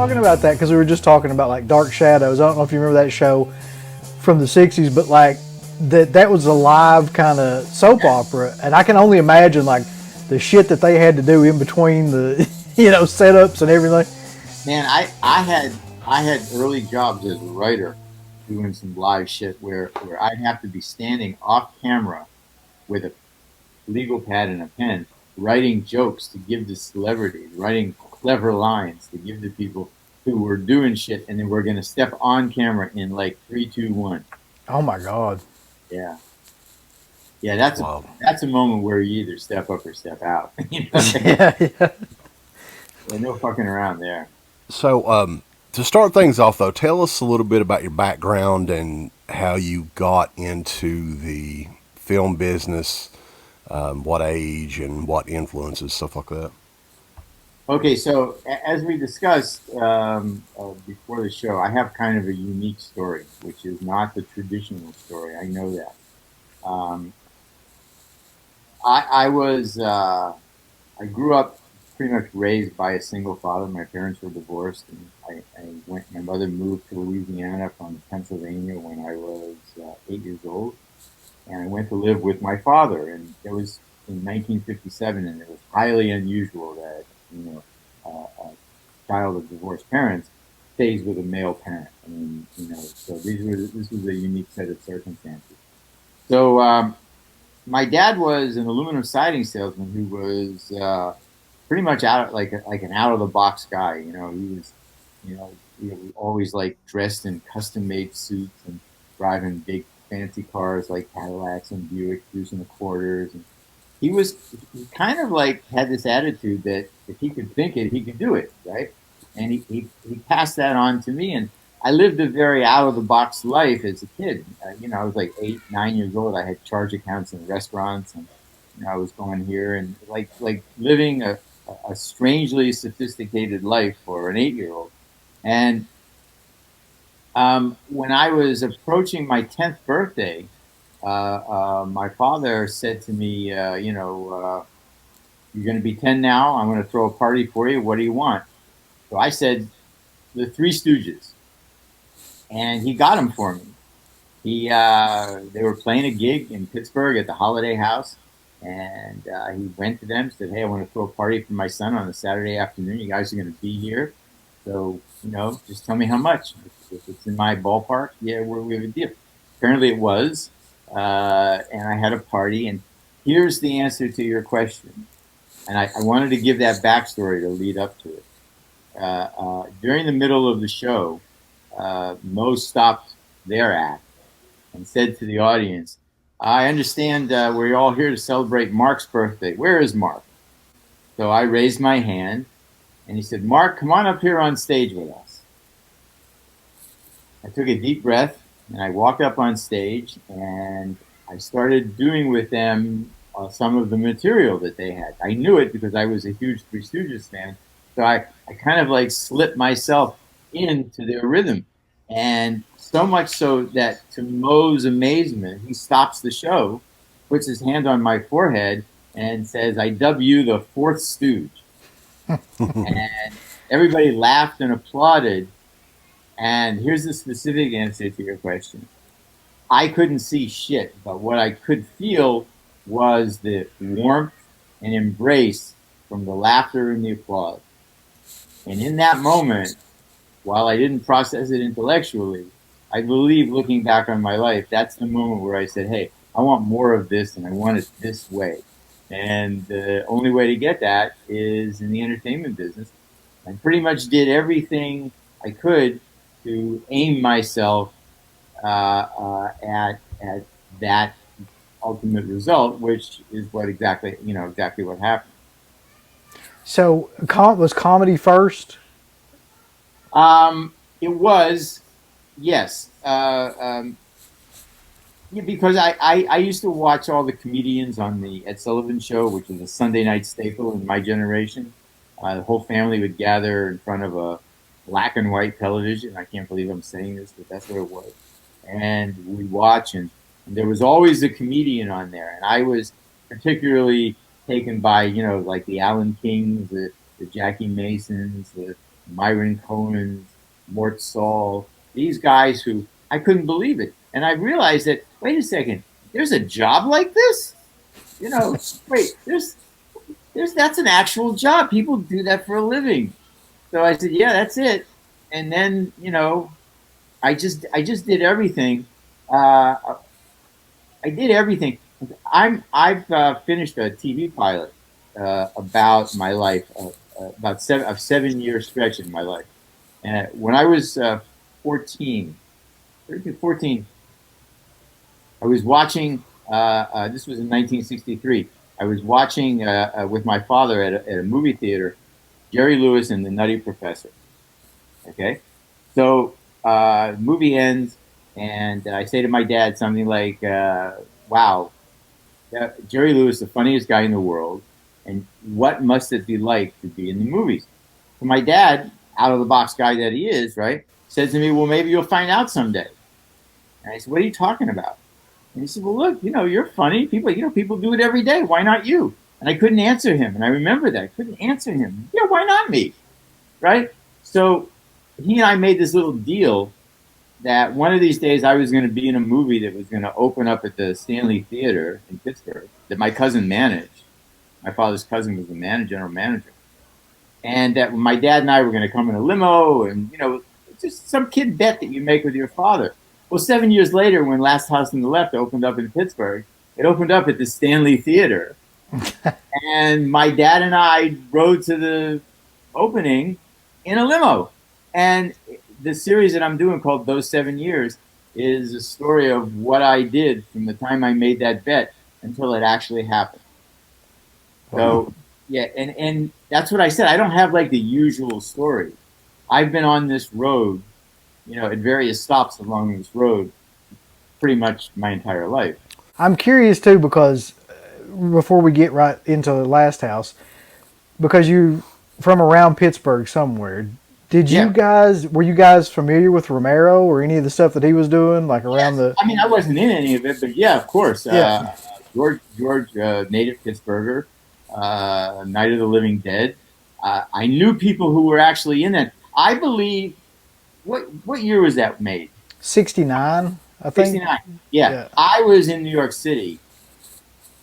talking about that because we were just talking about like Dark Shadows. I don't know if you remember that show from the '60s, but like that was a live kind of soap opera, and I can only imagine like the shit that they had to do in between the setups and everything. Man, I had early jobs as a writer doing some live shit where I'd have to be standing off camera with a legal pad and a pen, writing jokes to give to celebrities, writing clever lines to give to people who were doing shit, and then we're gonna step on camera in like three, two, one. Oh my god. Yeah, yeah, that's a moment where you either step up or step out. Yeah, yeah. Yeah, no fucking around there. So, to start things off, though, tell us a little bit about your background and how you got into the film business, what age and what influences, stuff like that. Okay, so as we discussed before the show, I have kind of a unique story, which is not the traditional story. I know that. Um, I was I grew up pretty much raised by a single father. My parents were divorced, and I went. My mother moved to Louisiana from Pennsylvania when I was 8 years old, and I went to live with my father. And it was in 1957, and it was highly unusual that a child of divorced parents stays with a male parent. I mean, so this was a unique set of circumstances. So my dad was an aluminum siding salesman who was pretty much out like an out of the box guy. He was always like dressed in custom made suits and driving big fancy cars like Cadillacs and Buicks, using the quarters. And he kind of like had this attitude that if he could think it, he could do it, right? And he passed that on to me, and I lived a very out of the box life as a kid. I was like 8, 9 years old. I had charge accounts in restaurants, and I was going here and like living a strangely sophisticated life for an 8 year old. And when I was approaching my 10th birthday, my father said to me, you're going to be 10 now. I'm going to throw a party for you. What do you want? So I said, the Three Stooges. And he got them for me. They were playing a gig in Pittsburgh at the Holiday House. And he went to them, said, hey, I want to throw a party for my son on a Saturday afternoon. You guys are going to be here. So, just tell me how much. If it's in my ballpark, yeah, we have a deal. Apparently it was. And I had a party. And here's the answer to your question. And I wanted to give that backstory to lead up to it. During the middle of the show, Mo stopped their act and said to the audience, I understand we're all here to celebrate Mark's birthday. Where is Mark? So I raised my hand, and he said, Mark, come on up here on stage with us. I took a deep breath, and I walked up on stage, and I started doing with them some of the material that they had. I knew it because I was a huge Three Stooges fan. So I kind of like slipped myself into their rhythm. And so much so that to Mo's amazement, he stops the show, puts his hand on my forehead, and says, I dub you the fourth stooge. And everybody laughed and applauded. And here's the specific answer to your question. I couldn't see shit, but what I could feel was the warmth and embrace from the laughter and the applause. And in that moment, while I didn't process it intellectually, I believe looking back on my life, that's the moment where I said, hey, I want more of this and I want it this way. And the only way to get that is in the entertainment business. I pretty much did everything I could to aim myself at that ultimate result, which is what exactly what happened. So, was comedy first? It was, yes. Yeah, because I used to watch all the comedians on the Ed Sullivan Show, which was a Sunday night staple in my generation. The whole family would gather in front of a black and white television. I can't believe I'm saying this, but that's what it was. And we'd watch, and there was always a comedian on there. And I was particularly taken by, like the Alan Kings, the Jackie Masons, Myron Cohen's, Mort Saul, these guys who I couldn't believe it. And I realized that, wait a second, there's a job like this? You know, wait, that's an actual job. People do that for a living. So I said, yeah, that's it. And then, I just did everything. I did everything. I've finished a TV pilot about my life, about a 7 year stretch in my life. And when I was 14, 13, 14, I was watching. This was in 1963. I was watching with my father at a movie theater, Jerry Lewis and the Nutty Professor. Okay, so movie ends, and I say to my dad something like, "Wow, Jerry Lewis, the funniest guy in the world, and what must it be like to be in the movies?" So my dad, out of the box guy that he is, right, says to me, "Well, maybe you'll find out someday." And I said, "What are you talking about?" And he said, "Well, look, you're funny. People do it every day. Why not you?" And I couldn't answer him, and I remember that I couldn't answer him. Yeah, why not me, right? So he and I made this little deal that one of these days I was going to be in a movie that was going to open up at the Stanley Theater in Pittsburgh that my cousin managed. My father's cousin was the general manager, and that my dad and I were going to come in a limo, and it's just some kid bet that you make with your father. Well, 7 years later, when Last House on the Left opened up in Pittsburgh, it opened up at the Stanley Theater, and my dad and I rode to the opening in a limo. And the series that I'm doing called Those 7 Years is a story of what I did from the time I made that bet until it actually happened. So yeah, and that's what I said. I don't have like the usual story. I've been on this road, at various stops along this road pretty much my entire life. I'm curious too because before we get right into the Last House, because you from around Pittsburgh somewhere, Yeah. were you guys familiar with Romero or any of the stuff that he was doing like around Yes. the? I mean, I wasn't in any of it, but yeah, of course. Yeah. George, native Pittsburgher, Night of the Living Dead. I knew people who were actually in that. I believe. What year was that made? 69, I think. 69. Yeah, Yeah. I was in New York City,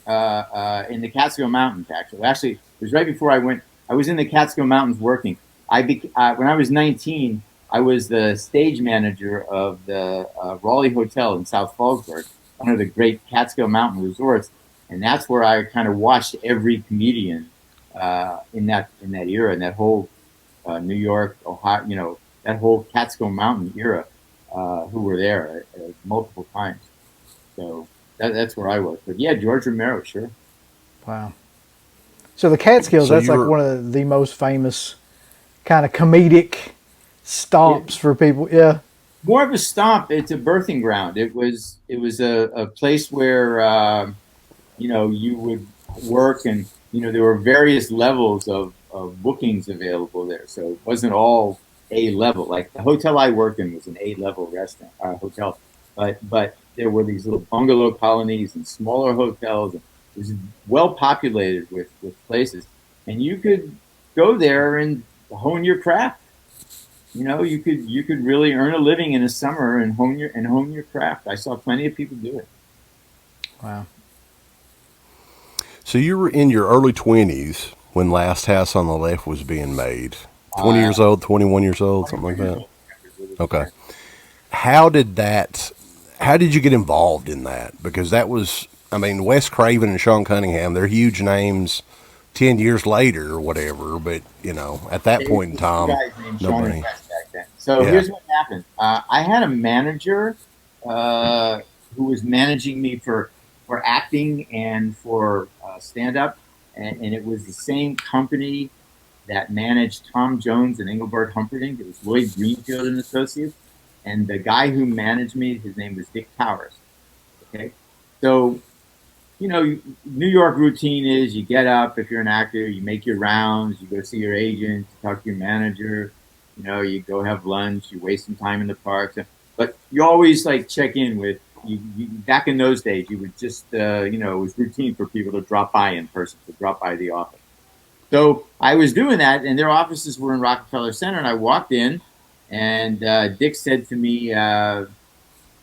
in the Catskill Mountains. Actually, it was right before I went. I was in the Catskill Mountains working. When I was 19. I was the stage manager of the Raleigh Hotel in South Fallsburg, one of the great Catskill Mountain resorts, and that's where I kind of watched every comedian in that era, in that whole New York, Ohio, that whole Catskill Mountain era, who were there multiple times. So that's where I was. But yeah, George Romero, sure. Wow. So the Catskills, So that's you like were one of the most famous kind of comedic It, stops for people. Yeah. More of a stomp. It's a birthing ground. It was a place where you would work, and there were various levels of bookings available there. So it wasn't all A level. Like the hotel I worked in was an A level restaurant hotel, but there were these little bungalow colonies and smaller hotels. And it was well populated with places, and you could go there and hone your craft. You could really earn a living in the summer and hone your craft. I saw plenty of people do it. Wow. so you were in your early 20s when Last House on the Left was being made. 20 Uh, years old, 21 years old, something like 21 years that. old. Okay. How did that? How did you get involved in that? Because that was, I mean, Wes Craven and Sean Cunningham, they're huge names 10 years later or whatever, but, at that There was point in two time, guys named Sean and nobody. Wes back then. So Yeah. here's what happened. I had a manager uh, who was managing me for acting and for stand up, and it was the same company that managed Tom Jones and Engelbert Humperdinck. It was Lloyd Greenfield and Associates, and the guy who managed me, his name was Dick Powers. Okay, so New York routine is you get up if you're an actor, you make your rounds, you go see your agent, you talk to your manager, you go have lunch, you waste some time in the parks, but you always like check in with you. Back in those days, you would just it was routine for people to drop by in person, to drop by the office. So I was doing that, and their offices were in Rockefeller Center, and I walked in, and Dick said to me, I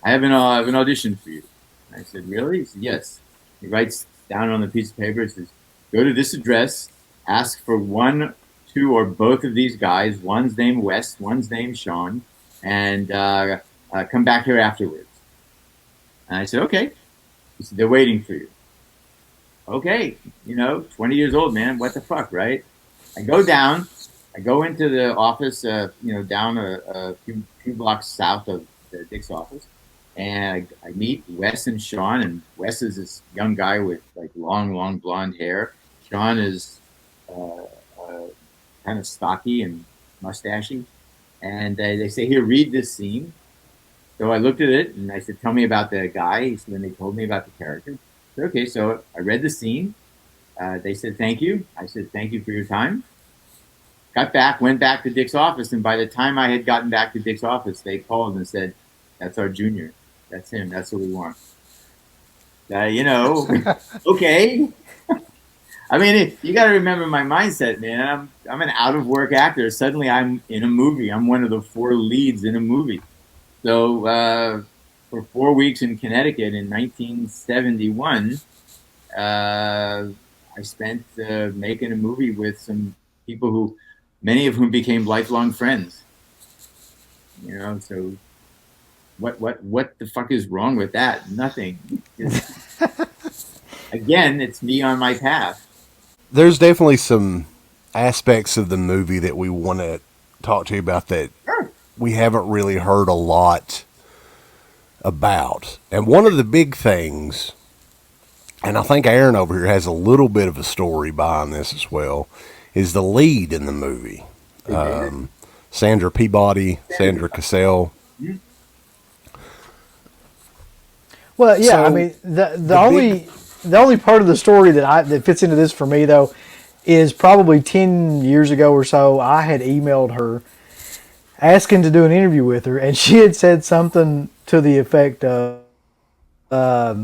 have an audition for you. And I said, really? He said, yes. He writes down on the piece of paper, it says, go to this address, ask for one, two, or both of these guys. One's named Wes, one's named Sean, and come back here afterwards. And I said, okay. He said, they're waiting for you. Okay, 20 years old, man. What the fuck, right? I go down. I go into the office, down a few blocks south of Dick's office, and I meet Wes and Sean. And Wes is this young guy with like long blonde hair. Sean is kind of stocky and mustachy. And they say, here, read this scene. So I looked at it and I said, tell me about the guy. So then they told me about the character. I said, okay, so I read the scene. They said, thank you. I said, thank you for your time. Got back, went back to Dick's office. And by the time I had gotten back to Dick's office, they called and said, that's our junior. That's him. That's what we want. Okay. I mean, you got to remember my mindset, man. I'm an out of work actor. Suddenly I'm in a movie. I'm one of the 4 leads in a movie. So for 4 weeks in Connecticut in 1971, I spent making a movie with some people who, many of whom became lifelong friends. So what the fuck is wrong with that? Nothing. Again, it's me on my path. There's definitely some aspects of the movie that we want to talk to you about that Sure. we haven't really heard a lot about. And one of the big things, and I think Aaron over here has a little bit of a story behind this as well, is the lead in the movie. Sandra Peabody, Sandra Cassell. Mm-hmm. Well, yeah, So, I mean, the only part of the story that fits into this for me though is probably 10 years ago or so. I had emailed her asking to do an interview with her, and she had said something to the effect of, I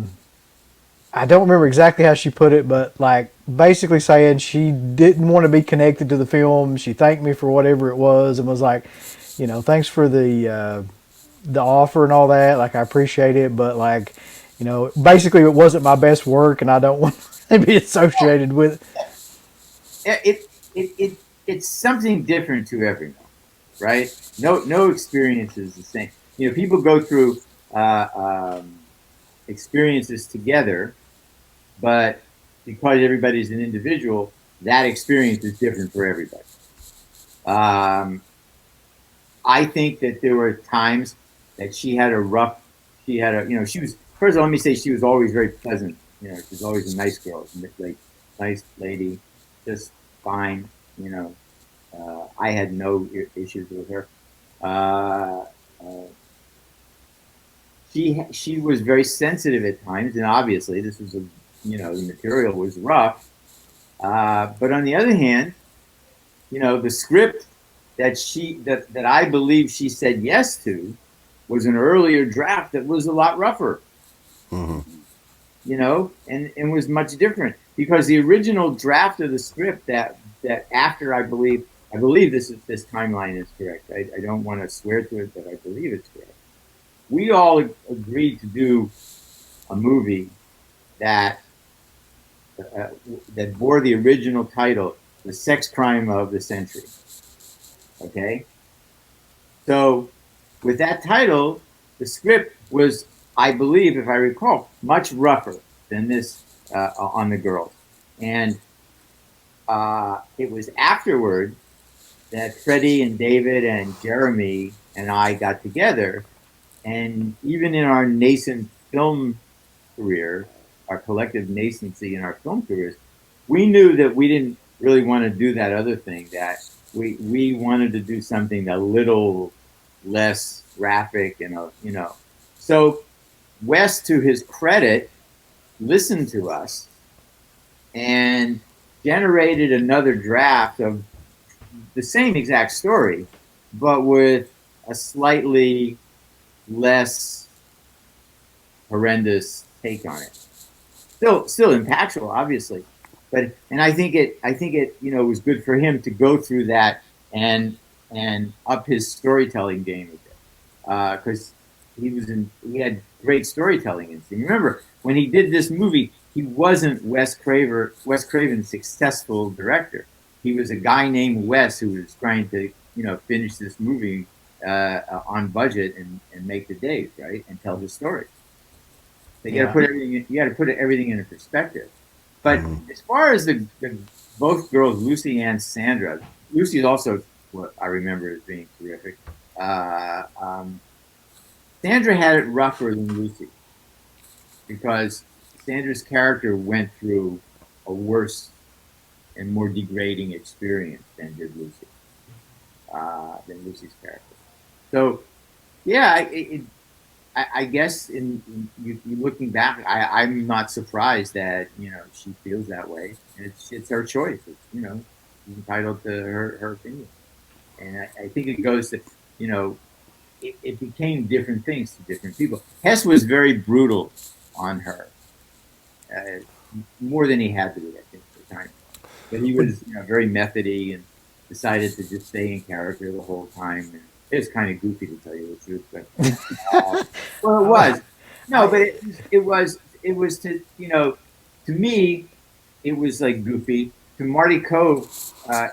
don't remember exactly how she put it, but like basically saying she didn't want to be connected to the film. She thanked me for whatever it was and was like, thanks for the offer and all that. Like, I appreciate it, but like, basically it wasn't my best work, and I don't want to be associated with it. It's something different to everyone, right? No experience is the same. People go through experiences together, but because everybody's an individual, that experience is different for everybody. I think that there were times that she had a rough, she was, first of all, let me say she was always very pleasant. She was always a nice girl, like nice lady, just fine. I had no issues with her. She was very sensitive at times, and obviously this was the material was rough. But on the other hand, the script that I believe she said yes to was an earlier draft that was a lot rougher. Mm-hmm. And was much different, because the original draft of the script that after I believe this timeline is correct. I don't want to swear to it, but I believe it's correct. We all agreed to do a movie that bore the original title, "The Sex Crime of the Century." Okay, so with that title, the script was, I believe, if I recall, much rougher than this on the girls, and it was afterward that Freddie and David and Jeremy and I got together. And even in our nascent film career, our collective nascency in our film careers, we knew that we didn't really want to do that other thing, that we wanted to do something a little less graphic and So Wes, to his credit, listened to us and generated another draft of the same exact story, but with a slightly less horrendous take on it. Still impactful, obviously, And I think it was good for him to go through that and up his storytelling game a bit, because he had great storytelling instinct. Remember when he did this movie, he wasn't Wes Craven's successful director. He was a guy named Wes who was trying to finish this movie on budget and make the days right and tell his story. So you got to Yeah. put everything. You got to put everything in a perspective. But Hmm. as far as the both girls, Lucy and Sandra, Lucy is also what I remember as being terrific. Uh, um, Sandra had it rougher than Lucy because Sandra's character went through a worse and more degrading experience than Lucy's character. So yeah, I guess you looking back, I'm not surprised that she feels that way, and it's her choice. She's entitled to her opinion, and I think it goes to you know it became different things to different people. Hess was very brutal on her, uh, more than he had to be, I think, at the time. But he But was very methody and decided to just stay in character the whole time. And it was kind of goofy to tell you the truth, but uh, well, it I, was. No, but it was to me, it was like goofy. To Marty Cove,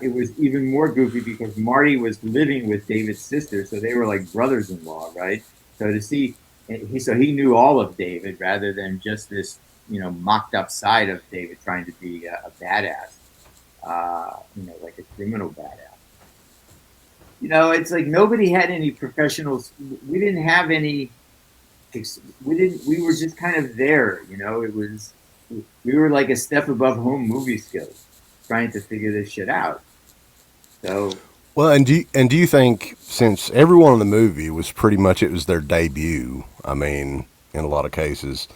it was even more goofy because Marty was living with David's sister, so they were like brothers-in-law, right? So to see, he knew all of David rather than just this, mocked up side of David trying to be a badass, like a criminal badass. It's like nobody had any professionals. We didn't have any we were just kind of there. We were like a step above home movie skills trying to figure this shit out. So Well, and do you think since everyone in the movie was pretty much it was their debut? I mean, in a lot of cases,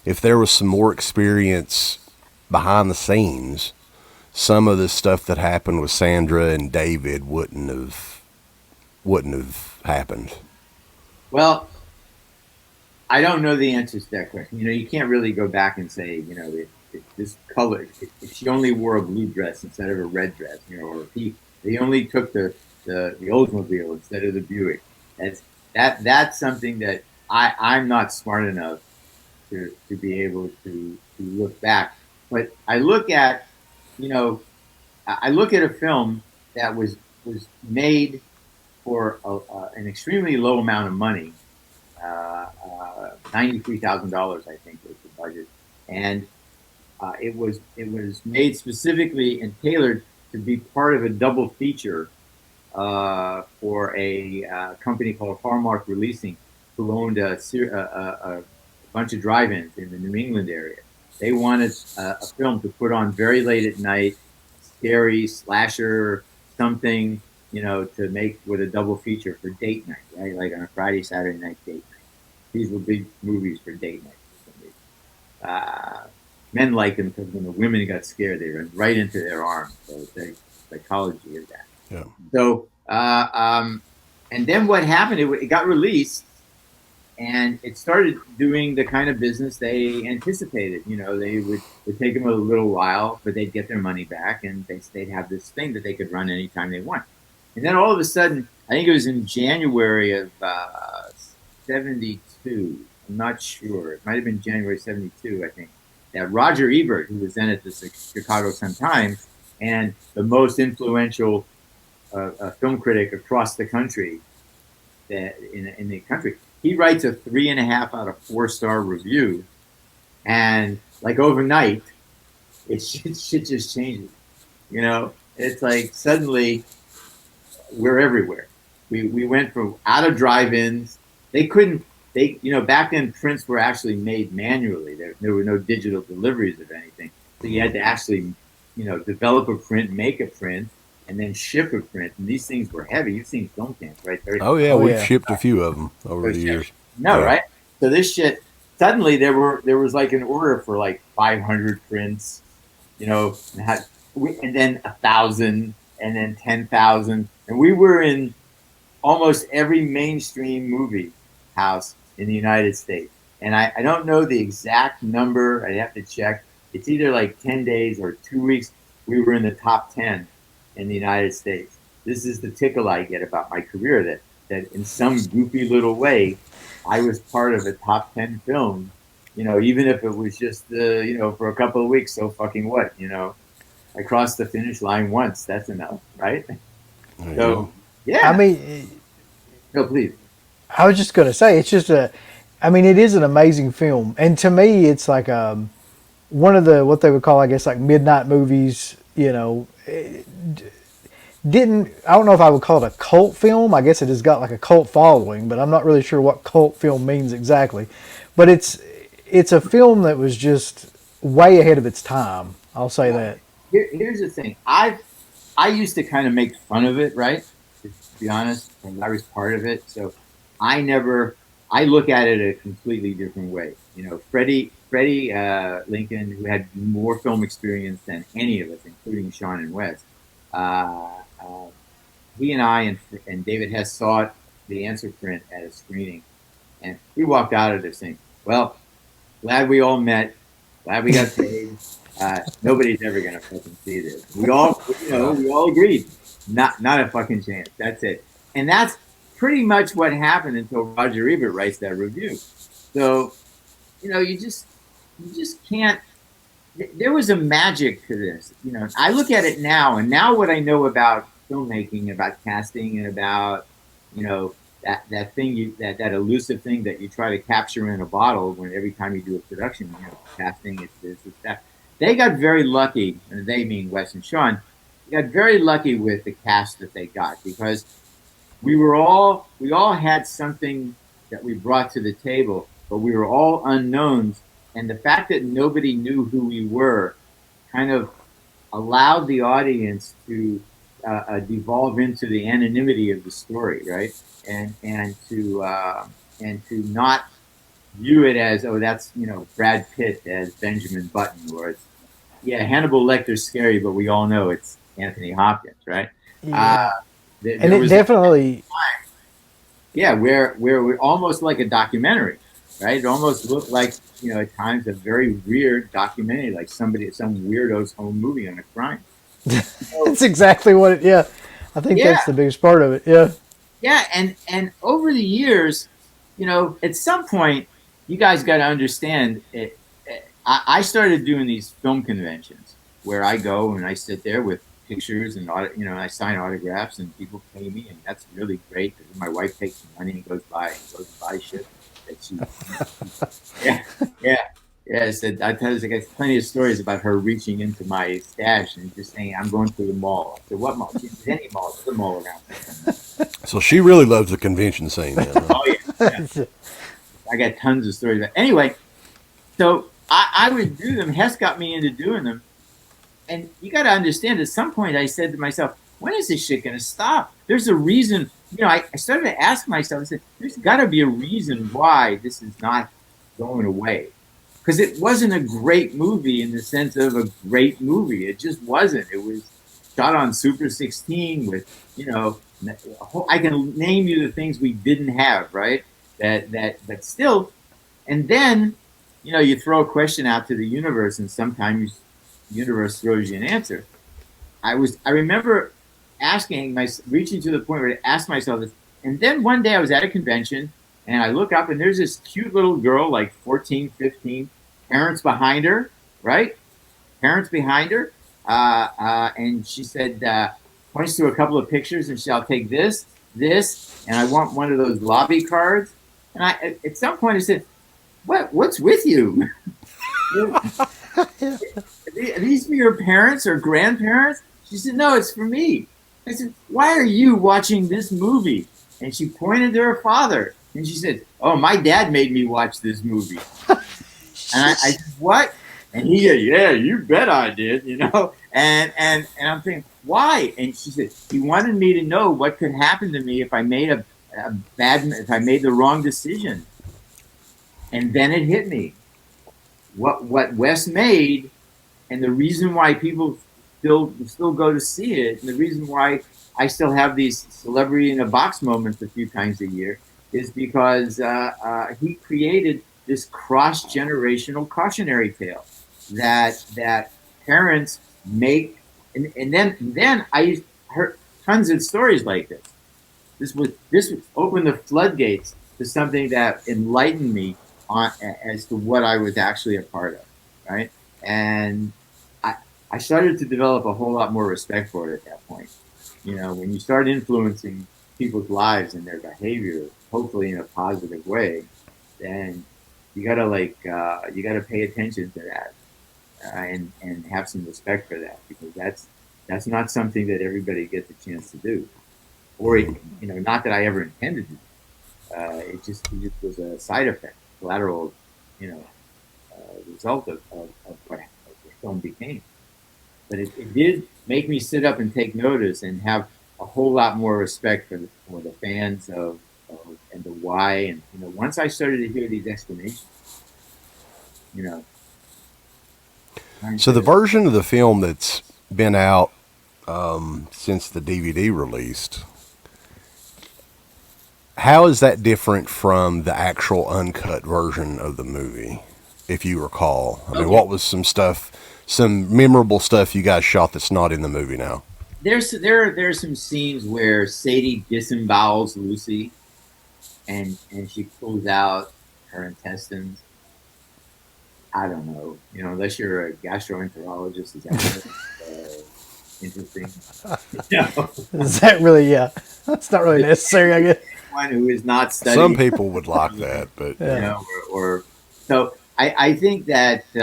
if there was some more experience behind the scenes, some of the stuff that happened with Sandra and David wouldn't have happened. well, I don't know the answers to that question. You can't really go back and say, if this color, if she only wore a blue dress instead of a red dress, or if they only took the Oldsmobile instead of the Buick. That's that's something that I'm not smart enough to be able to look back. But you know, I look at a film that was made for an extremely low amount of money, $93,000, I think was the budget, and it was made specifically and tailored to be part of a double feature for a company called Hallmark Releasing, who owned a bunch of drive-ins in the New England area. They wanted a film to put on very late at night, scary slasher, something to make with a double feature for date night, right? Like on a Friday, Saturday night date night. These were big movies for date night for some reason. Men liked them because when the women got scared, they ran right into their arms. So the psychology is that. Yeah. So, and then what happened? It got released, and it started doing the kind of business they anticipated. They would take them a little while, but they'd get their money back, and they'd have this thing that they could run anytime they want. And then all of a sudden, I think it was in January of '72. I'm not sure. It might have been January '72. I think that Roger Ebert, who was then at the Chicago Sun Times and the most influential a film critic across the country, that in the country, he writes a 3.5 out of 4 star review, and like overnight, shit just changes. It's like suddenly we're everywhere. We went from out of drive-ins. They couldn't. Back then prints were actually made manually. There were no digital deliveries of anything, so you had to actually develop a print, make a print, and then ship a print. And these things were heavy. You've seen film cans, right? Oh yeah, oh we've yeah. shipped a few of them over the years. No, Yeah. right? So this shit suddenly there was like an order for like 500 prints, and then 1,000, and then 10,000, and we were in almost every mainstream movie house in the United States. And I don't know the exact number. I'd have to check, It's either like 10 days or 2 weeks. We were in the top 10 in the United States. This is the tickle I get about my career, that in some goofy little way, I was part of a top 10 film, even if it was just, for a couple of weeks. So fucking what, I crossed the finish line once. That's enough, right? There you go. So, I yeah. mean, No, please. I was just gonna say it's just I mean, it is an amazing film, and to me, it's like one of the what they would call, I guess, like midnight movies. Didn't I don't know if I would call it a cult film. I guess it has got like a cult following, but I'm not really sure what cult film means exactly. But it's a film that was just way ahead of its time. I'll say that. Here's the thing. I used to kind of make fun of it, right? To be honest, and I was part of it. So I look at it a completely different way. Freddie Lincoln, who had more film experience than any of us, including Sean and Wes. Uh, uh, he and I and David Hess saw it, the answer print at a screening, and we walked out of there saying, "Well, glad we all met. Glad we got paid. Nobody's ever gonna fucking see this." We all agreed, not a fucking chance. That's it, and that's pretty much what happened until Roger Ebert writes that review. So, you just can't. There was a magic to this. I look at it now, and now what I know about filmmaking, about casting, and about that thing that elusive thing that you try to capture in a bottle when every time you do a production, casting, it's this, it's that. They got very lucky, and they mean Wes and Sean. They got very lucky with the cast that they got, because we all had something that we brought to the table, but we were all unknowns, and the fact that nobody knew who we were kind of allowed the audience to devolve into the anonymity of the story, right? And to not view it as, oh, that's Brad Pitt as Benjamin Button, or it's, yeah, Hannibal Lecter's scary, but we all know it's Anthony Hopkins, right? Uh, Yeah, and there it was definitely. Yeah, where we're almost like a documentary, right? It almost looked like, at times, a very weird documentary, like some weirdo's home movie on a crime. So, That's exactly what it. Yeah, I think yeah, that's the biggest part of it. Yeah. yeah, and over the years, at some point, you guys got to understand it. I started doing these film conventions where I go and I sit there with pictures and I sign autographs, and people pay me, and that's really great because my wife takes the money and goes and buys shit that she. Yeah, yeah, yeah. I tell you, I got plenty of stories about her reaching into my stash and just saying, "I'm going to the mall." I said, "What mall?" She said, "Any mall. There's a mall around." So she really loves the convention scene, then, huh? Oh yeah, yeah. I got tons of stories. But anyway, so I would do them. Hess got me into doing them, and you got to understand. At some point, I said to myself, "When is this shit going to stop?" There's a reason. I started to ask myself. I said, "There's got to be a reason why this is not going away." Because it wasn't a great movie in the sense of a great movie. It just wasn't. It was shot on Super 16 with, I can name you the things we didn't have, right? But still, and then, you throw a question out to the universe, and sometimes the universe throws you an answer. I remember reaching to the point where I asked myself this, and then one day I was at a convention, and I look up, and there's this cute little girl, like 14, 15, parents behind her, right? Parents behind her, and she said, points to a couple of pictures, and she said, "I'll take this, and I want one of those lobby cards." And at some point, I said, "What's with you? Are these for your parents or grandparents?" She said, "No, it's for me." I said, "Why are you watching this movie?" And she pointed to her father, and she said, "Oh, my dad made me watch this movie." And I said, "What?" And he said, "Yeah, you bet I did, And I'm thinking, why? And she said, he wanted me to know what could happen to me if I made if I made the wrong decision. And then it hit me. What Wes made, and the reason why people still go to see it, and the reason why I still have these celebrity in a box moments a few times a year, is because he created this cross generational cautionary tale. that parents make, and then I heard tons of stories like this. This was opened the floodgates to something that enlightened me on as to what I was actually a part of, right? And I I started to develop a whole lot more respect for it at that point. You know, when you start influencing people's lives and their behavior, hopefully in a positive way, then you gotta pay attention to that, and have some respect for that, because that's not something that everybody gets a chance to do, or Mhm. not that I ever intended to do. It just was a side effect, collateral, you know, result of what the film became. But it did make me sit up and take notice and have a whole lot more respect for the fans and the why. And once I started to hear these explanations, you know, trying So the to version of the film that's been out since the DVD released, how is that different from the actual uncut version of the movie, if you recall? I mean, okay. what was some memorable stuff you guys shot that's not in the movie now? There's some scenes where Sadie disembowels Lucy, and she pulls out her intestines. I don't know, unless you're a gastroenterologist, is that really interesting? No, Is that really? Yeah, that's not really necessary, I guess. anyone who is not Some studying, people would like that, but you Yeah. yeah. know, or so I think that you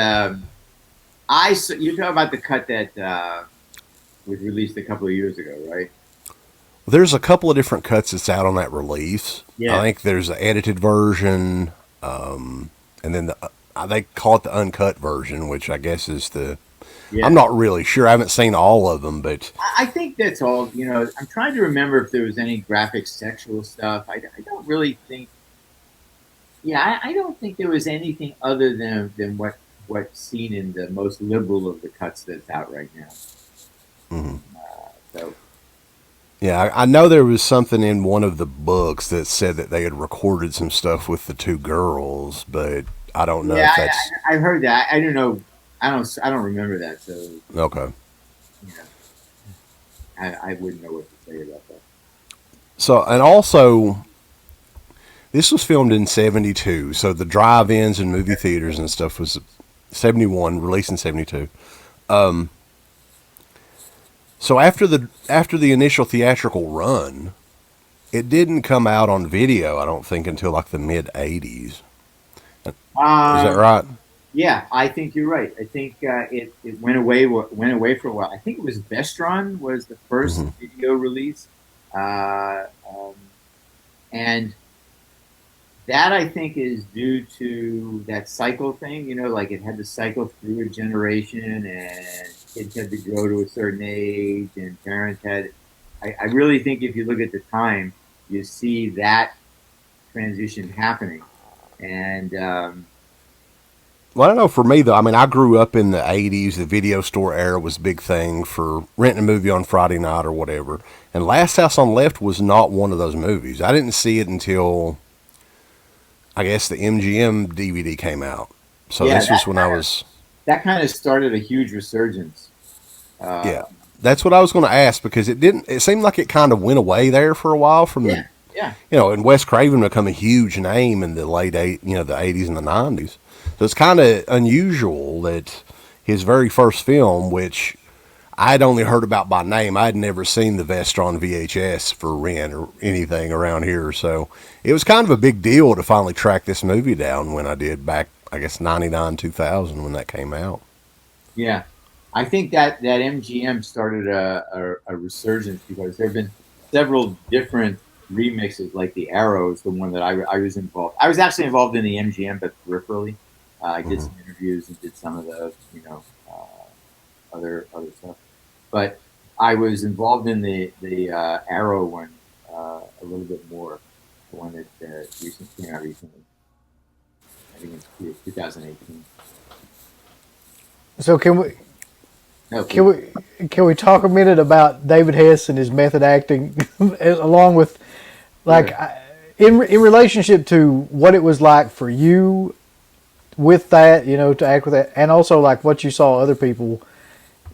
talk about the cut that was released a couple of years ago, right? There's a couple of different cuts that's out on that release. I Yeah, think there's the edited version, and then they call it the uncut version, which I guess is the. I'm yeah. not really sure. I haven't seen all of them, but I think that's all. I'm trying to remember if there was any graphic sexual stuff. I don't really think. Yeah, I don't think there was anything other than what's seen in the most liberal of the cuts that's out right now. mhm. So Yeah, I know there was something in one of the books that said that they had recorded some stuff with the two girls, but I don't know yeah, if that's I've heard that. I don't know. I don't remember that. So okay. you know, I wouldn't know what to say about that. So, and also, this was filmed in '72, so the drive-ins and movie theaters and stuff was '71, released in '72. Um, so after the initial theatrical run, it didn't come out on video. I don't think until like the mid '80s. Is that Um, right? yeah, I think you're right. I think it went away for a while. I think it was Vestron was the first Hmm. video release, uh, um, and that I think is due to that cycle thing. Like it had to cycle through a generation, and kids had to grow to a certain age, and parents had. I really think if you look at the time, you see that transition happening, and Well, I don't know. For me, though, I mean, I grew up in the '80s. The video store era was a big thing for renting a movie on Friday night or whatever. And Last House on Left was not one of those movies. I didn't see it until I guess the MGM DVD came out. So yeah, this was when I was, that kind of started a huge resurgence. yeah. Uh, That's what I was going to ask because it didn't. It seemed like it kind of went away there for a while from the, yeah, yeah, and Wes Craven become a huge name in the the '80s and the '90s. So it's kind of unusual that his very first film, which I'd only heard about by name, I'd never seen the Vestron VHS for rent or anything around here. So it was kind of a big deal to finally track this movie down when I did back, I guess, '99, 2000 when that came out. yeah. I think that MGM started a resurgence because there have been several different remixes, like the Arrows, the one that I was involved. I was actually involved in the MGM, but peripherally. I did Hmm. some interviews and did some of the other stuff. But I was involved in the Arrow one a little bit more, the one that recently came out recently. I think it's 2018. So can we No, can please. we can we talk a minute about David Hess and his method acting, along with like Sure. in relationship to what it was like for you with that, to act with that, and also like what you saw other people,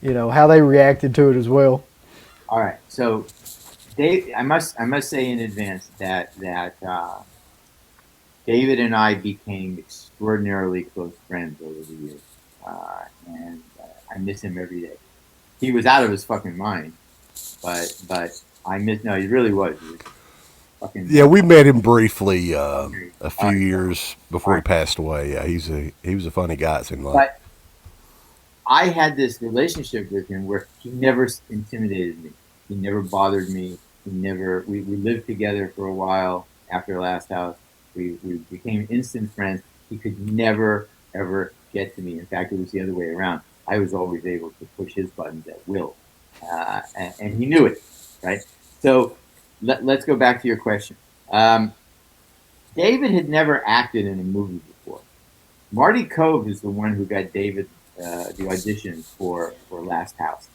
how they reacted to it as well. All right. So, Dave, I must say in advance that David and I became extraordinarily close friends over the years, and I miss him every day. He was out of his fucking mind, but I miss. No, he really was. He was fucking. Yeah, we met him briefly a All few right. years All before he right. passed away. Yeah, he was a funny guy. It seemed like. But I had this relationship with him where he never intimidated me. He never bothered me. He never. We lived together for a while after Last House. We became instant friends. He could never ever get to me. In fact, it was the other way around. I was always able to push his buttons at will, and he knew it, right? So let's go back to your question. Um, David had never acted in a movie before. Marty Cove is the one who got David the audition for Last House.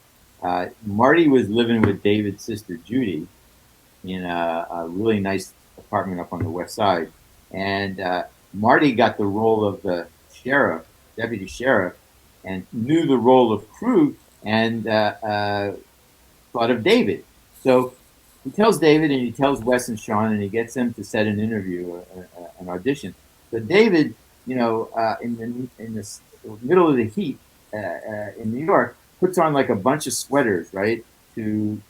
Marty was living with David's sister Judy in a really nice apartment up on the west side, and Marty got the role of the sheriff, deputy sheriff, and knew the role of Krug and thought of David. So he tells David and he tells Wes and Sean and he gets them to set an interview, an audition. So David, in the middle of the heat in New York, puts on like a bunch of sweaters, right, to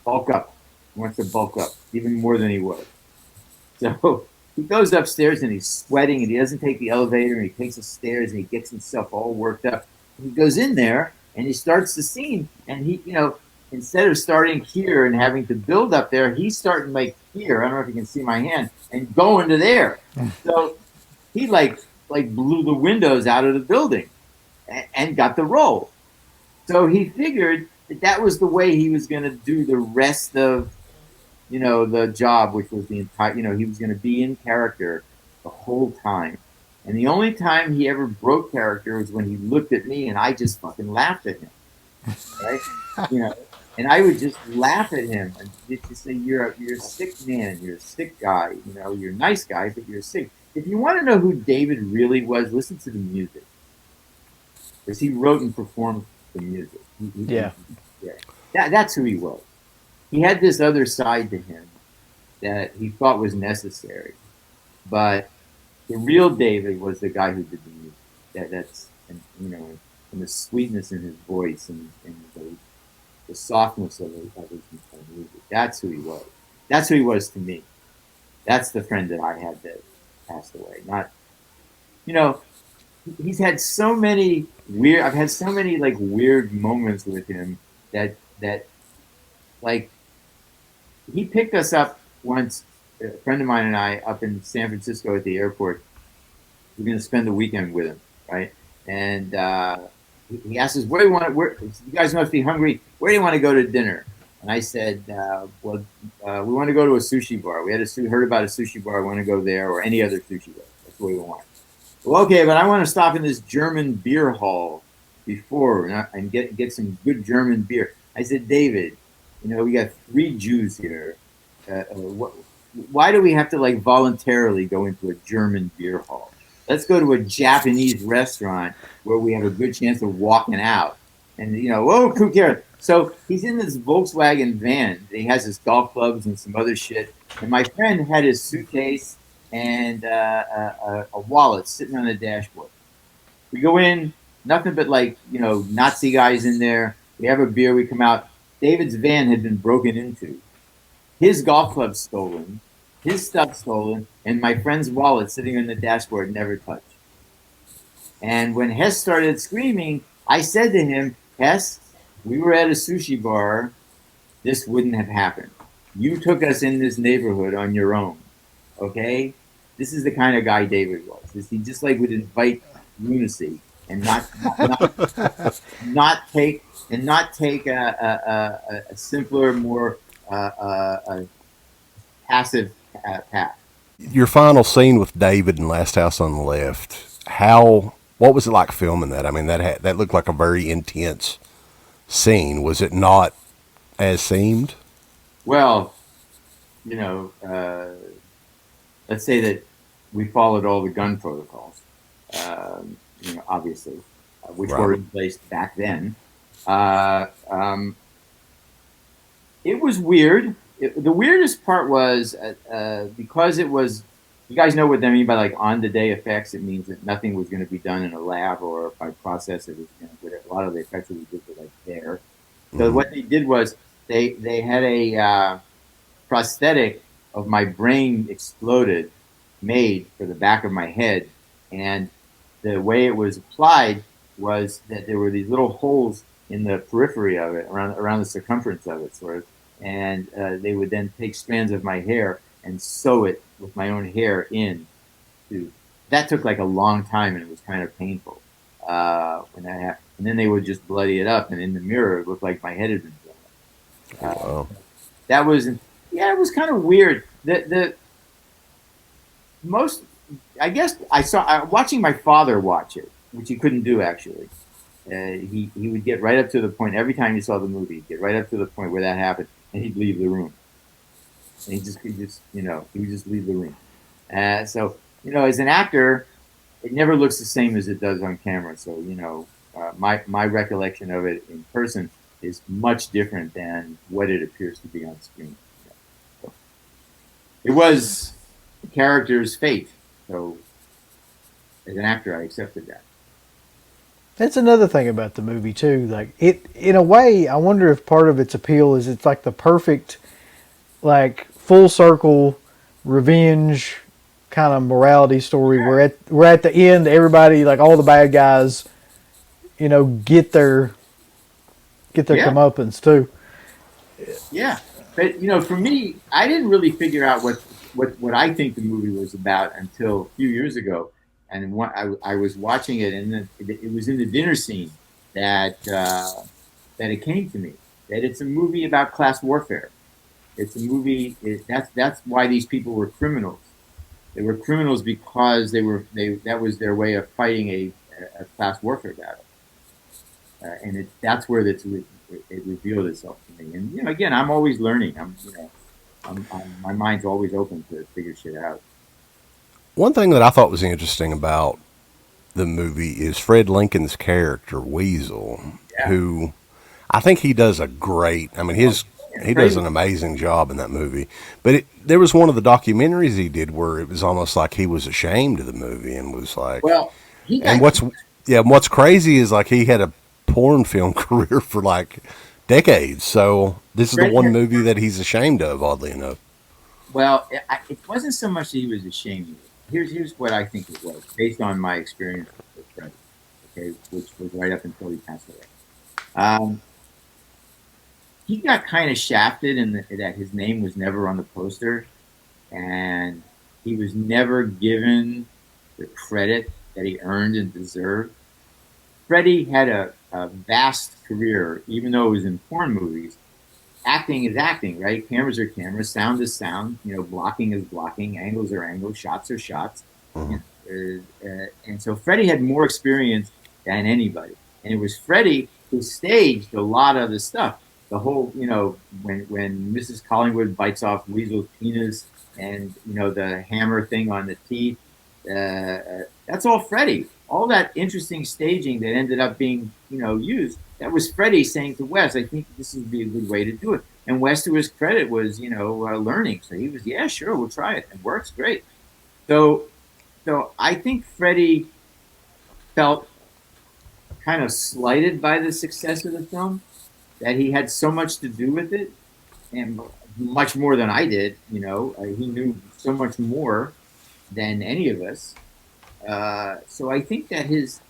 bulk up. He wants to bulk up even more than he was. So he goes upstairs and he's sweating and he doesn't take the elevator and he takes the stairs and he gets himself all worked up. He goes in there and he starts the scene and instead of starting here and having to build up there, he's starting like here. I don't know if you can see my hand and going to there. So he like blew the windows out of the building and got the role. So he figured that was the way he was going to do the rest of the job, which was the entire, he was going to be in character the whole time. And the only time he ever broke character was when he looked at me and I just fucking laughed at him. Right? You know, and I would just laugh at him and just say, you're a sick man. You're a sick guy. You're a nice guy, but you're sick. If you want to know who David really was, listen to the music. Because he wrote and performed the music. Yeah. That's who he was. He had this other side to him that he thought was necessary, but the real David was the guy who did the music. That's and the sweetness in his voice and the softness of his music. That's who he was. That's who he was to me. That's the friend that I had that passed away. Not, he's had so many weird. I've had so many like weird moments with him that like he picked us up once, a friend of mine and I, up in San Francisco at the airport. We're going to spend the weekend with him, right? And he asked us, "Where do you want? Where you guys must be hungry. Where do you want to go to dinner?" And I said, "We want to go to a sushi bar. We heard about a sushi bar. I want to go there, or any other sushi bar. That's what we want." Well, okay, but I want to stop in this German beer hall before and get some good German beer. I said, "David, we got 3 Jews here. Why do we have to like voluntarily go into a German beer hall? Let's go to a Japanese restaurant where we have a good chance of walking out." And who cares? So he's in this Volkswagen van. He has his golf clubs and some other shit. And my friend had his suitcase and a wallet sitting on the dashboard. We go in, nothing but like Nazi guys in there. We have a beer. We come out. David's van had been broken into. His golf club stolen, his stuff stolen, and my friend's wallet sitting on the dashboard never touched. And when Hess started screaming, I said to him, "Hess, we were at a sushi bar. This wouldn't have happened. You took us in this neighborhood on your own. Okay? This is the kind of guy David was. He just like would invite lunacy and not take a simpler, more passive path." Your final scene with David in Last House on the Left. What was it like filming that? I mean, that looked like a very intense scene. Was it not as seemed? Well, let's say that we followed all the gun protocols. obviously, which Right. were in place back then. Uh, um, it was weird. The weirdest part was because it was. You guys know what I mean by like on the day effects. It means that nothing was going to be done in a lab or by process. It was a lot of the effects that we did were like there. So Hmm. what they did was they had a prosthetic of my brain exploded made for the back of my head, and the way it was applied was that there were these little holes in the periphery of it, around the circumference of it, sort of, and they would then take strands of my hair and sew it with my own hair in. To that took like a long time, and it was kind of painful when that happened. And then they would just bloody it up, and in the mirror, it looked like my head had been blown up. Wow. That was yeah, it was kind of weird. The most I guess I saw watching my father watch it, which he couldn't do actually. He would get right up to the point every time he saw the movie. He'd get right up to the point where that happened, and he'd leave the room. And he would just leave the room. So as an actor, it never looks the same as it does on camera. So my recollection of it in person is much different than what it appears to be on screen. So it was the character's fate. So as an actor, I accepted that. That's another thing about the movie too. Like it, in a way, I wonder if part of its appeal is it's like the perfect, like full circle, revenge kind of morality story. We're at the end. Everybody, like all the bad guys, get their Yeah, comeuppance too. yeah. But for me, I didn't really figure out what I think the movie was about until a few years ago. And I was watching it, and it was in the dinner scene that that it came to me that it's a movie about class warfare. It's a movie. That's why these people were criminals. They were criminals because that was their way of fighting a class warfare battle, and that's where it revealed itself to me. And again, I'm always learning. My mind's always open to figure shit out. One thing that I thought was interesting about the movie is Fred Lincoln's character Weasel, Yeah, who I think he does a great. I mean, his yeah, he does Freddie. an amazing job in that movie. But there was one of the documentaries he did where it was almost like he was ashamed of the movie and was like, Well, he and got what's crazy is like he had a porn film career for like decades. So this is the Freddie. one movie that he's ashamed of, oddly enough. Well, it wasn't so much that he was ashamed of it. Here's what I think it was, based on my experience with Freddie. Okay, which was right up until he passed away. Um, he got kind of shafted in that his name was never on the poster, and he was never given the credit that he earned and deserved. Freddie had a vast career, even though it was in porn movies. Acting is acting, right? Cameras are cameras, sound is sound. Blocking is blocking, angles are angles, shots are shots. Hmm. And so Freddie had more experience than anybody, and it was Freddie who staged a lot of the stuff. The whole, when Mrs. Collingwood bites off Weasel's penis, and the hammer thing on the teeth. That's all Freddie. All that interesting staging that ended up being used. That was Freddie saying to Wes, "I think this would be a good way to do it." And Wes, to his credit, was learning. So he was, yeah, sure, we'll try it. It works great. So I think Freddie felt kind of slighted by the success of the film, that he had so much to do with it, and much more than I did. He knew so much more than any of us. So I think that his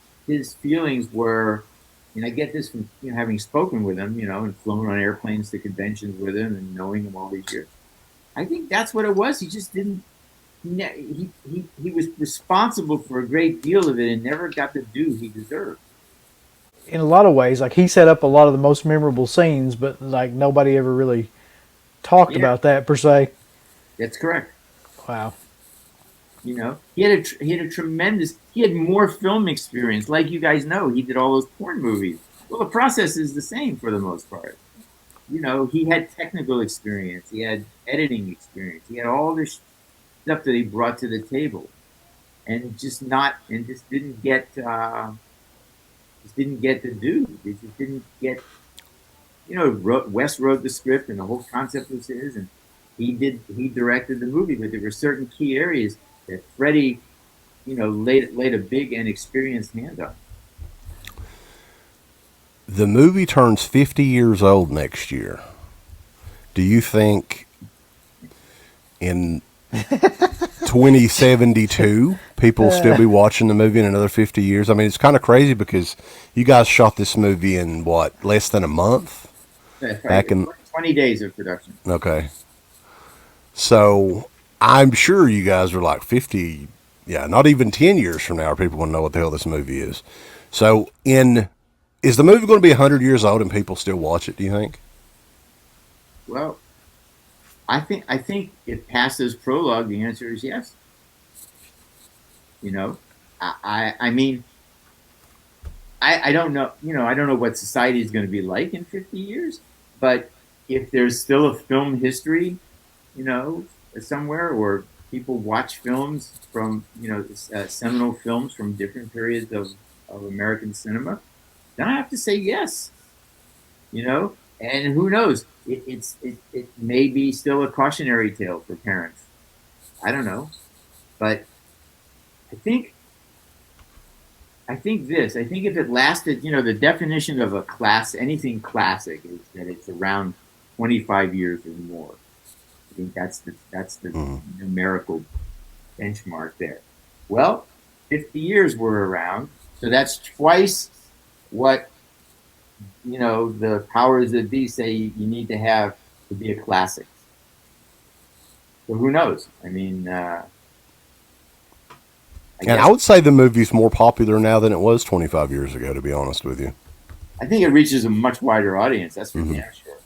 feelings were, and I get this from having spoken with him, and flown on airplanes to conventions with him, and knowing him all these years. I think that's what it was. He just didn't. He was responsible for a great deal of it and never got the due he deserved. In a lot of ways, like he set up a lot of the most memorable scenes, but like nobody ever really talked Yeah, about that per se. that's correct. Wow. He had a tremendous. He had more film experience, like you guys know. He did all those porn movies. Well, the process is the same for the most part. He had technical experience. He had editing experience. He had all this stuff that he brought to the table. and just didn't get to do. They just didn't get. Wes wrote the script, and the whole concept was his, and he directed the movie, but there were certain key areas that Freddie, laid a big and experienced hand on. The movie turns 50 years old next year. Do you think in 2072 people will still be watching the movie in another 50 years? I mean, it's kind of crazy because you guys shot this movie in what, less than a month? That's right. Back in 20 days of production. Okay. So I'm sure you guys are like 50, yeah, not even 10 years from now, people want to know what the hell this movie is. So is the movie going to be 100 years old and people still watch it, do you think? Well, I think it passes prologue. The answer is yes. You know, I mean, I don't know. I don't know what society is going to be like in 50 years. But if there's still a film history, you know, somewhere, or people watch films from, seminal films from different periods of American cinema, then I have to say yes. And who knows? It may be still a cautionary tale for parents. I don't know, but I think I think if it lasted, the definition of a class, anything classic, is that it's around 25 years or more. I think that's the Mm. numerical benchmark there. Well, 50 years were around, so that's twice what the powers that be say you need to have to be a classic. So who knows? I mean, I And I guess would say the movie's more popular now than it was 25 years ago, to be honest with you. I think it reaches a much wider audience. That's for Hmm. damn sure.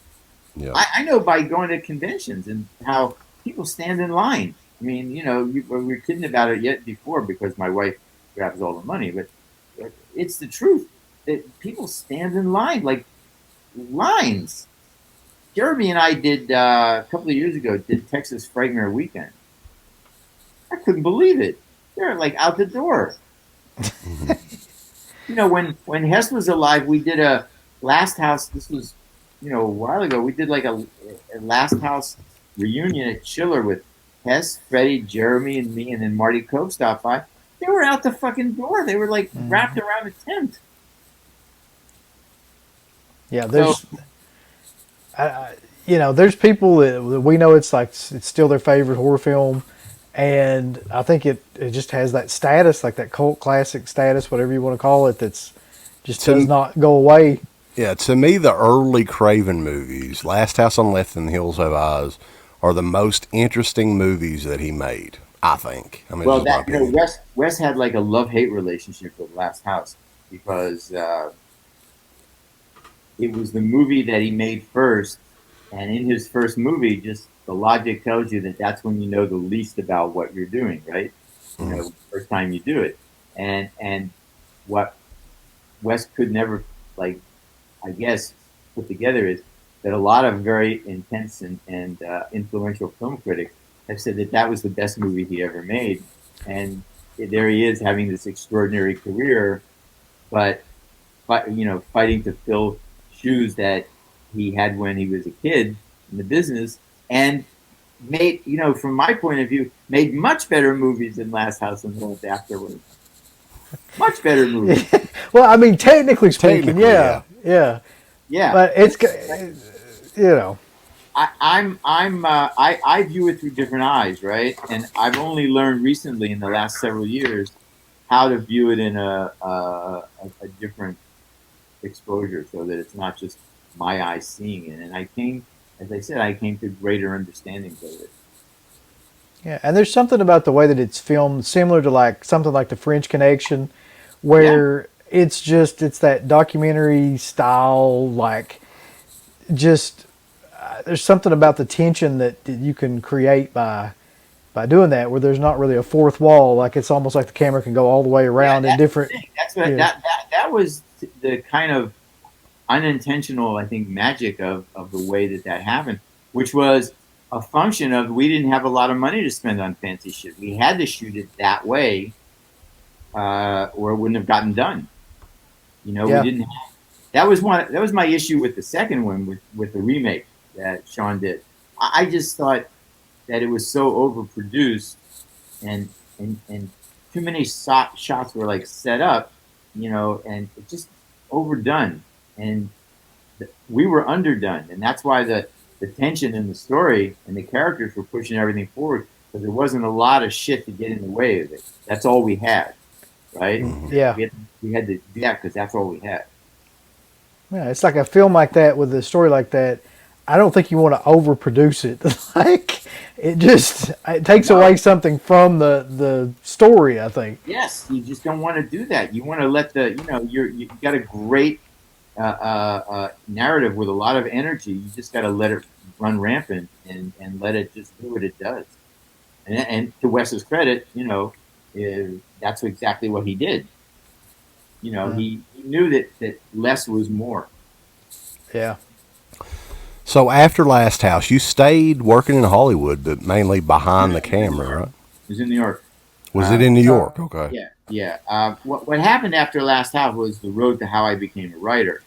Yeah. I know by going to conventions and how people stand in line. I mean, we were kidding about it yet before because my wife grabs all the money, but it's the truth that people stand in line like lines. Jeremy and I did a couple of years ago did Texas Frightmare Weekend. I couldn't believe it. They're like out the door. Hmm. When Hess was alive, we did a Last House. This was, a while ago. We did like a Last House reunion at Chiller with Hess, Freddie, Jeremy, and me, and then Marty Cope stopped by. They were out the fucking door. They were like wrapped Mhm. around a tent. Yeah, So there's people that we know it's still their favorite horror film, and I think it just has that status, like that cult classic status, whatever you want to call it, that's just does To, not go away. yeah, to me, the early Craven movies, Last House on Left and the Hills Have Eyes, are the most interesting movies that he made, I think. I mean, it's well, just my that opinion. Wes had like a love hate relationship with Last House because it was the movie that he made first, and in his first movie, just the logic tells you that that's when you know the least about what you're doing, right? Mm. First time you do it, and what Wes could never, like, I guess, put together is that a lot of very intense and influential film critics have said that that was the best movie he ever made, and there he is having this extraordinary career, but fighting to fill shoes that he had when he was a kid in the business, and made, from my point of view, made much better movies than Last House on the Left afterwards. Much better movies. Well, I mean, technically speaking, Technically, yeah. yeah, Yeah, but you know, I view it through different eyes, right? And I've only learned recently in the last several years how to view it in a different exposure, so that it's not just my eyes seeing it. And as I said, I came to greater understandings of it. yeah, and there's something about the way that it's filmed, similar to like something like The French Connection, Yeah, where it's that documentary style, like just there's something about the tension that you can create by doing that, where there's not really a fourth wall. Like it's almost like the camera can go all the way yeah, around in that's the different. thing. That's what Yeah, that was the kind of unintentional, I think, magic of the way that happened, which was a function of we didn't have a lot of money to spend on fancy shit. We had to shoot it that way or it wouldn't have gotten done. We Yeah. didn't. That was one. That was my issue with the second one with the remake that Sean did. I just thought that it was so overproduced and and too many shots were like set up, and it just overdone, and we were underdone, and that's why the tension in the story and the characters were pushing everything forward because there wasn't a lot of shit to get in the way of it. That's all we had, right? Yeah. We had to do that because that's all we had. Yeah, it's like a film like that with a story like that. I don't think you want to overproduce it. Like it takes No, away something from the story. I think. yes, you just don't want to do that. You want to let you got a great narrative with a lot of energy. You just got to let it run rampant and let it just do what it does. And to Wes's credit, that's exactly what he did. Mm, He knew that less was more. yeah. So after Last House, you stayed working in Hollywood, but mainly No, behind no, the it was in New camera, York. right? It was in New York. Was it in New York? Okay. Yeah, yeah. What happened after Last House was the road to how I became a writer,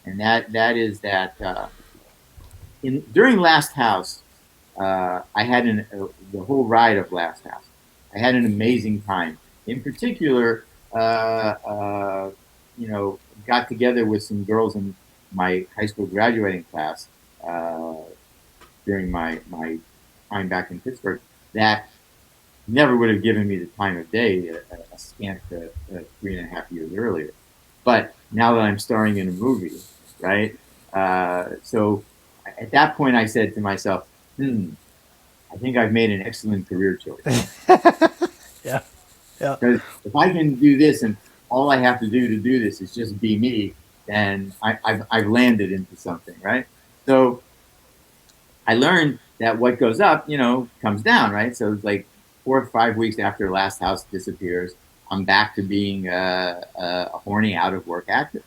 and that is that during Last House, I had the whole ride of Last House. I had an amazing time. In particular, you know, got together with some girls in my high school graduating class uh, during my time back in Pittsburgh that never would have given me the time of day a scant 3.5 years earlier. But now that I'm starring in a movie, right? So at that point, I said to myself, I think I've made an excellent career choice. Yeah. Yeah. Because if I can do this and all I have to do this is just be me, then I've landed into something, right? So I learned that what goes up, comes down, right? So it's like 4 or 5 weeks after Last House disappears, I'm back to being a horny, out of work actor.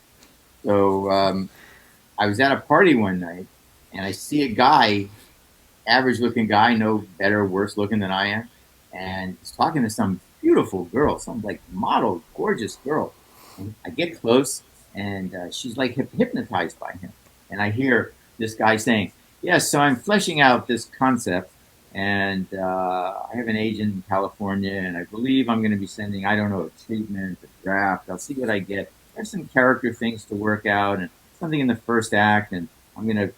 So I was at a party one night and I see a guy, average looking guy, no better, worse looking than I am, and he's talking to some beautiful girl, some like model, gorgeous girl. And I get close and she's like hypnotized by him. And I hear this guy saying, yes, so I'm fleshing out this concept and I have an agent in California and I believe I'm going to be sending, I don't know, a treatment, a draft. I'll see what I get. There's some character things to work out and something in the first act. And I'm going to,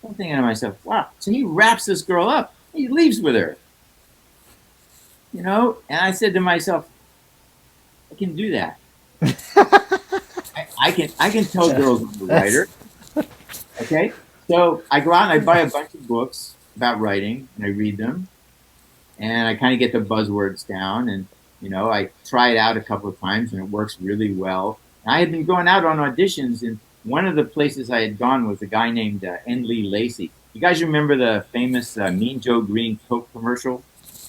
I'm thinking to myself, wow. So he wraps this girl up. He leaves with her, And I said to myself, I can do that. I can tell girls I'm a That's writer. Okay. So I go out and I buy a bunch of books about writing and I read them and I kind of get the buzzwords down and I try it out a couple of times and it works really well. And I had been going out on auditions and one of the places I had gone was a guy named N. Lee Lacey. You guys remember the famous Mean Joe Green Coke commercial?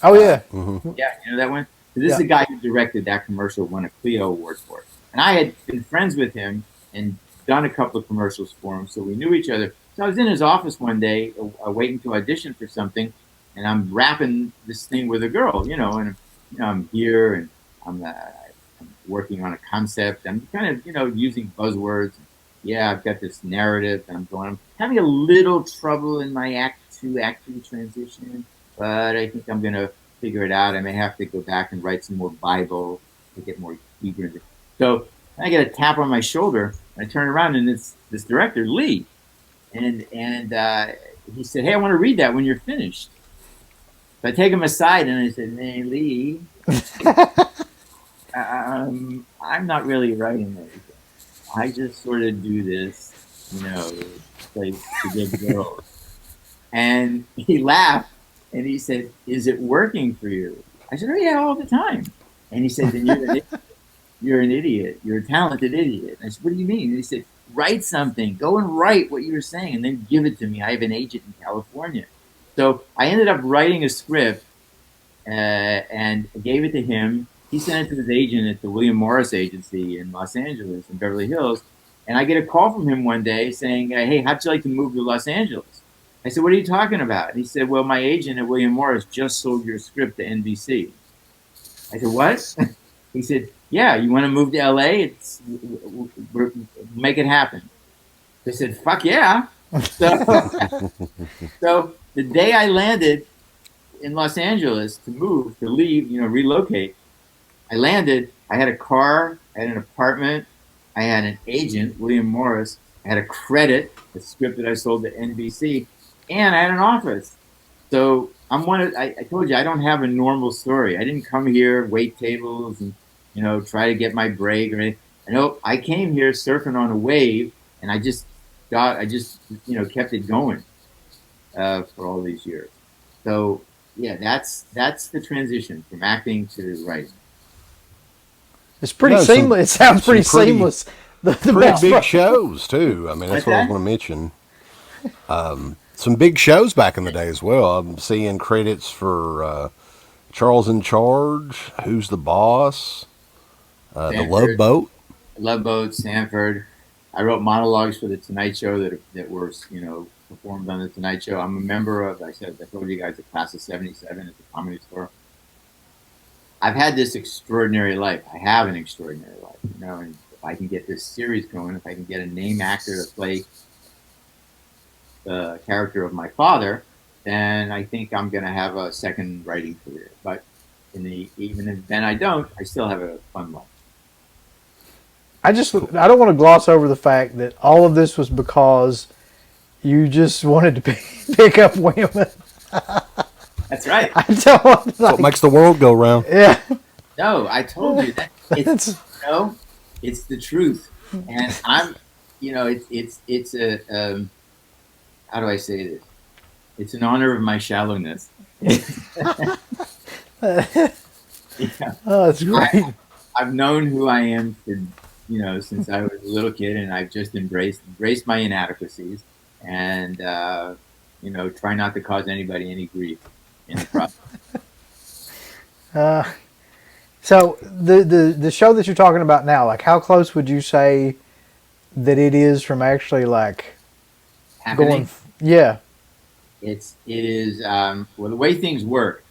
oh Uh, yeah. yeah, you know that one. So this is Yeah. the guy who directed that commercial, won a Clio Award for it, and I had been friends with him and done a couple of commercials for him, so we knew each other. So I was in his office one day, waiting to audition for something, and I'm rapping this thing with a girl, and I'm here and I'm working on a concept. I'm kind of using buzzwords. Yeah, I've got this narrative, and I'm having a little trouble in my act 2 transition, but I think I'm gonna figure it out. I may have to go back and write some more Bible to get more deeper into. So I get a tap on my shoulder, and I turn around, and it's this director Lee, and he said, "Hey, I want to read that when you're finished." So I take him aside, and I said, "Hey, Lee, I'm not really writing anything. I just sort of do this, like to get girls." And he laughed and he said, "Is it working for you?" I said, "Oh, yeah, all the time." And he said, "Then you're an idiot. You're a talented idiot." And I said, "What do you mean?" And he said, "Write something. Go and write what you were saying and then give it to me. I have an agent in California." So I ended up writing a script and gave it to him. He sent it to his agent at the William Morris Agency in Los Angeles, in Beverly Hills. And I get a call from him one day saying, "Hey, how'd you like to move to Los Angeles?" I said, "What are you talking about?" And he said, "Well, my agent at William Morris just sold your script to NBC." I said, "What?" He said, yeah, you want to move to LA? Make it happen. They said, fuck yeah. So, so the day I landed in Los Angeles to move, to leave, relocate, I landed, I had a car, I had an apartment, I had an agent, William Morris, I had a credit, a script that I sold to NBC, and I had an office. So I told you, I don't have a normal story. I didn't come here, wait tables and, try to get my break or anything. Nope, I came here surfing on a wave and kept it going, for all these years. So yeah, that's the transition from acting to writing. It's pretty Yeah, seamless. It sounds pretty seamless. The pretty best big part. shows too. I mean, that's Like what I was that? going to mention. Some big shows back in the day as well. I'm seeing credits for Charles in Charge, Who's the Boss, The Love Stanford, Boat. Love Boat, Stanford. I wrote monologues for the Tonight Show that were performed on the Tonight Show. I'm a member of. I told you guys, the class of '77 at the Comedy Store. I've had this extraordinary life. I have an extraordinary life, and if I can get this series going, if I can get a name actor to play the character of my father, then I think I'm going to have a second writing career. But even if then I don't, I still have a fun life. I don't want to gloss over the fact that all of this was because you just wanted to pick up women. That's right. I don't want to, That's what makes the world go round. yeah. No, I told you that it's the truth, and it's a how do I say this? It's in honor of my shallowness. Yeah. Oh, it's great. I've known who I am since I was a little kid, and I've just embraced my inadequacies, and try not to cause anybody any grief in the process. So the show that you're talking about now, like, how close would you say that it is from actually like Happening. going? Yeah. It is well, the way things work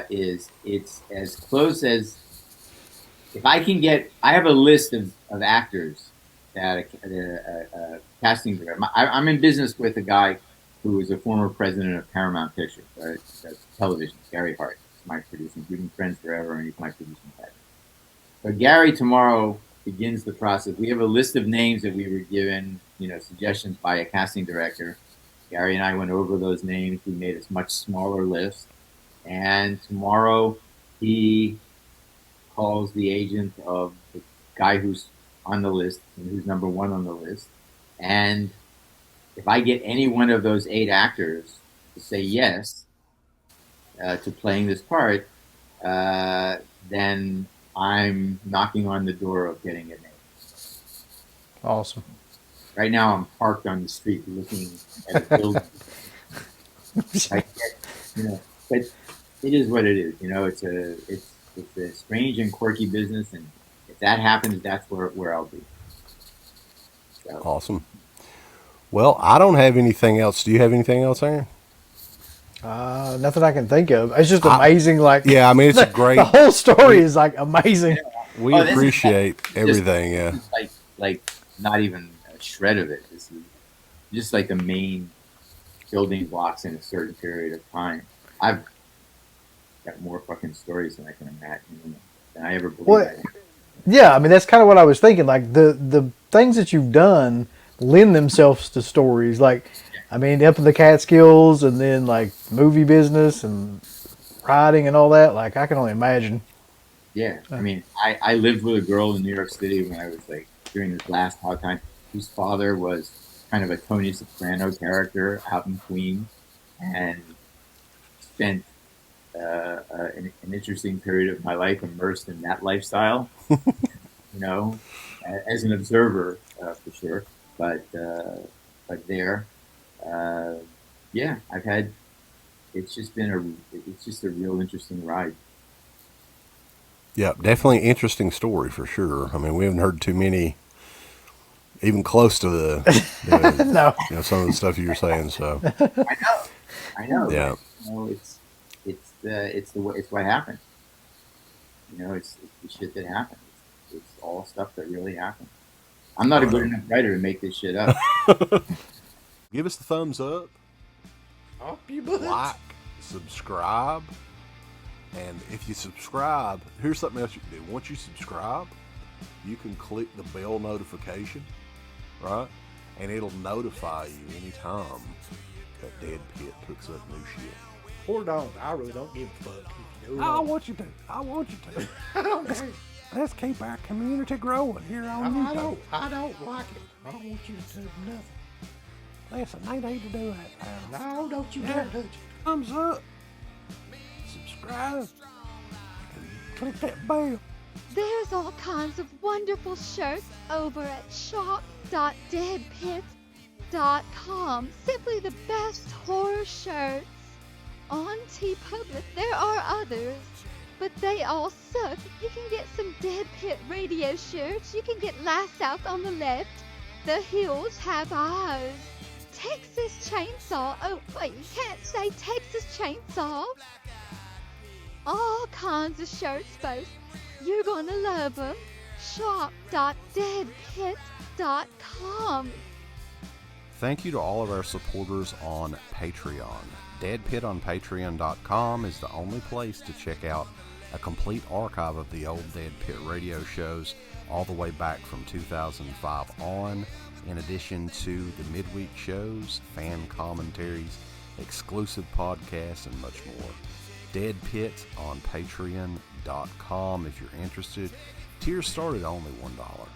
is it's as close as if I can get. I have a list of actors that a casting director. I'm in business with a guy who is a former president of Paramount Pictures, television, Gary Hart. He's my producing. We've been friends forever, and he's my producing partner. But Gary tomorrow begins the process. We have a list of names that we were given, suggestions by a casting director. Gary and I went over those names. We made a much smaller list. And tomorrow he calls the agent of the guy who's on the list and who's number one on the list. And if I get any one of those 8 actors to say yes to playing this part, then I'm knocking on the door of getting a name. Awesome. Right now, I'm parked on the street looking at a building. But it is what it is. It's a strange and quirky business, and if that happens, that's where I'll be. So. Awesome. Well, I don't have anything else. Do you have anything else, Aaron? Nothing I can think of. It's just amazing. Yeah, I mean, it's great. The whole story is like amazing. We appreciate everything. Yeah. Like not even a shred of it. This is just like the main building blocks in a certain period of time. I've got more fucking stories than I can imagine than I ever believed. Well, yeah, I mean, that's kind of what I was thinking. Like the things that you've done lend themselves to stories. Like, I mean, up in the Catskills, and then like movie business and writing and all that. Like, I can only imagine. Yeah, I mean, I lived with a girl in New York City when I was like during this last hot time, whose father was kind of a Tony Soprano character out in Queens, and spent an interesting period of my life immersed in that lifestyle. As an observer for sure, but there, yeah, I've had. It's just a real interesting ride. Yeah, definitely an interesting story for sure. I mean, we haven't heard too many, even close to the No. some of the stuff you're saying. So I know. Yeah. It's what happened. It's the shit that happens. It's all stuff that really happened. I'm not a good enough writer to make this shit up. Give us the thumbs up, Up you butt. like, subscribe, and if you subscribe, here's something else you can do. Once you subscribe, you can click the bell notification, right? And it'll notify you anytime that Dead Pit puts up new shit. Or don't. I really don't give a fuck. If you do or I don't. want you to. I want you to. I don't care. Let's keep our community growing here on YouTube. I don't like it. I don't want you to do nothing. Listen, they need to do that now. No, don't you dare touch it. Thumbs up, subscribe, and click that bell. There's all kinds of wonderful shirts over at shop.deadpit.com. Simply the best horror shirts. On TeePublic, there are others, but they all suck. You can get some Dead Pit radio shirts. You can get Last South on the Left. The Hills Have Eyes. Texas Chainsaw. Oh, wait, you can't say Texas Chainsaw. All kinds of shirts, folks. You're gonna love them. Shop.deadpit.com. Thank you to all of our supporters on Patreon. Dead Pit on Patreon.com is the only place to check out a complete archive of the old Dead Pit radio shows all the way back from 2005 on, in addition to the midweek shows, fan commentaries, exclusive podcasts, and much more. Dead Pit on Patreon.com if you're interested. Tiers start at only $1.